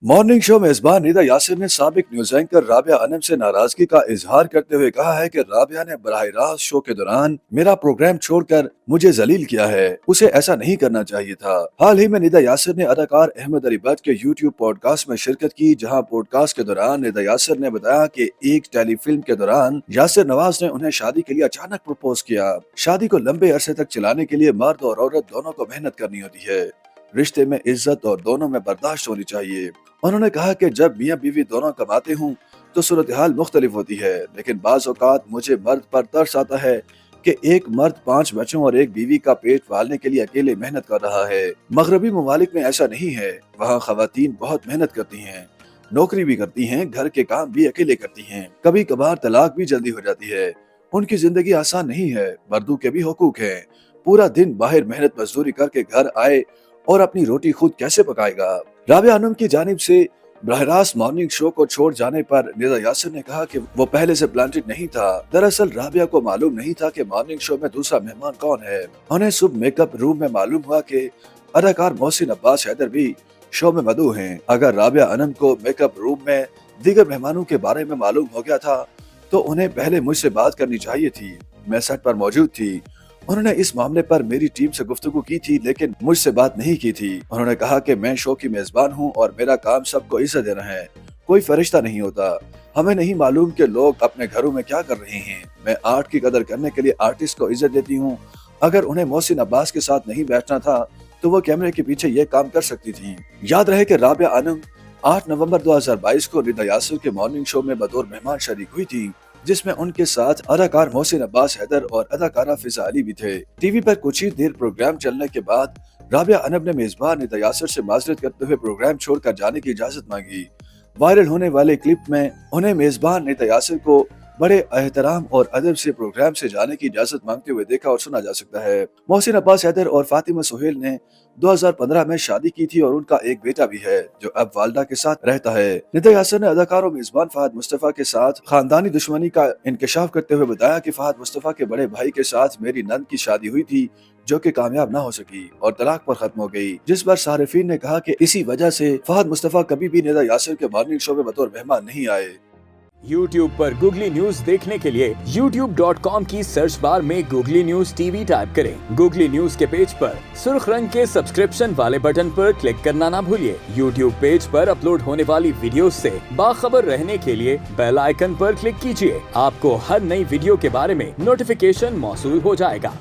Morning show मेजबान निदा यासिर ने साबिक न्यूज एंकर राबिया अनम से नाराजगी का इजहार करते हुए कहा है कि राबिया ने बराह रास्त शो के दौरान मेरा प्रोग्राम छोड़कर मुझे जलील किया है। उसे ऐसा नहीं करना चाहिए था। हाल ही में निदा यासिर ने अदाकार अहमद अली बट के यूट्यूब पॉडकास्ट में शिरकत की, जहां पॉडकास्ट के दौरान निदा यासिर ने बताया कि एक टेलीफिल्म के दौरान यासिर नवाज ने उन्हें शादी के लिए अचानक प्रपोज किया। शादी को लंबे अरसे तक चलाने के लिए मर्द और औरत दोनों को मेहनत करनी होती है। रिश्ते में इज्जत और दोनों में बर्दाश्त होनी चाहिए। उन्होंने कहा कि जब मियाँ बीवी दोनों कमाते हूँ तो सूरत हाल मुख्तलिफ होती है, लेकिन बाज़ औक़ात मुझे मर्द पर तरस आता है कि एक मर्द 5 बच्चों और एक बीवी का पेट पालने के लिए अकेले मेहनत कर रहा है। मगरबी ममालिक में ऐसा नहीं है, वहाँ ख़वातीन बहुत मेहनत करती हैं, नौकरी भी करती हैं, घर के काम भी अकेले करती हैं, कभी कभार तलाक भी जल्दी हो जाती है। उनकी जिंदगी आसान नहीं है, मर्दों के भी हुकूक हैं। पूरा दिन बाहर मेहनत मजदूरी करके घर आए और अपनी रोटी खुद कैसे पकाएगा। राबिया अनम की जानिब से बराह रास्त मॉर्निंग शो को छोड़ जाने पर निदा यासिर ने कहा कि वो पहले से प्लांटेड नहीं था। दरअसल राबिया को मालूम नहीं था कि मॉर्निंग शो में दूसरा मेहमान कौन है। उन्हें सुबह मेकअप रूम में मालूम हुआ कि अदाकार मोहसिन अब्बास हैदर भी शो में मदऊ हैं। अगर राबिया अनम को मेकअप रूम में दीगर मेहमानों के बारे में मालूम हो गया था तो उन्हें पहले मुझसे बात करनी चाहिए थी। मैं सेट पर मौजूद थी। उन्होंने इस मामले पर मेरी टीम से गुफ्तगू की थी, लेकिन मुझसे बात नहीं की थी। उन्होंने कहा कि मैं शो की मेजबान हूं और मेरा काम सबको इज्जत देना है, कोई फरिश्ता नहीं होता। हमें नहीं मालूम कि लोग अपने घरों में क्या कर रहे हैं। मैं आर्ट की कदर करने के लिए आर्टिस्ट को इज्जत देती हूँ। अगर उन्हें मोहसिन अब्बास के साथ नहीं बैठना था तो वो कैमरे के पीछे ये काम कर सकती थी। याद रहे कि राबिया अनम 8 नवंबर 2022 को निदा यासिर के मॉर्निंग शो में बतौर मेहमान शरीक हुई थी, जिसमें उनके साथ अदाकार मोहसिन अब्बास हैदर और अदाकारा फिजा अली भी थे। टीवी पर कुछ ही देर प्रोग्राम चलने के बाद राबिया अनम ने मेजबान निदा यासिर से माजरत करते हुए प्रोग्राम छोड़कर जाने की इजाजत मांगी। वायरल होने वाले क्लिप में उन्हें मेजबान निदा यासिर को बड़े एहतराम और अदब से प्रोग्राम से जाने की इजाजत मांगते हुए देखा और सुना जा सकता है। मोहसिन अब्बास हैदर और फातिमा सुहेल ने 2015 में शादी की थी और उनका एक बेटा भी है जो अब वालदा के साथ रहता है। निदा यासिर ने अदाकार और मेजबान फहद मुस्तफा के साथ खानदानी दुश्मनी का इंकशाफ करते हुए बताया कि फहद मुस्तफा के बड़े भाई के साथ मेरी नंद की शादी हुई थी जो कि कामयाब ना हो सकी और तलाक पर खत्म हो गई, जिस पर सारिफीन ने कहा कि इसी वजह से फहद मुस्तफा कभी भी निदा यासिर के मॉर्निंग शो में बतौर मेहमान नहीं आए। YouTube पर गूगली न्यूज देखने के लिए youtube.com की सर्च बार में गूगली न्यूज टीवी टाइप करें। गूगली न्यूज के पेज पर सुर्ख रंग के सब्सक्रिप्शन वाले बटन पर क्लिक करना ना भूलिए। YouTube पेज पर अपलोड होने वाली वीडियोस से बाखबर रहने के लिए बेल आइकन पर क्लिक कीजिए। आपको हर नई वीडियो के बारे में नोटिफिकेशन मौसूल हो जाएगा।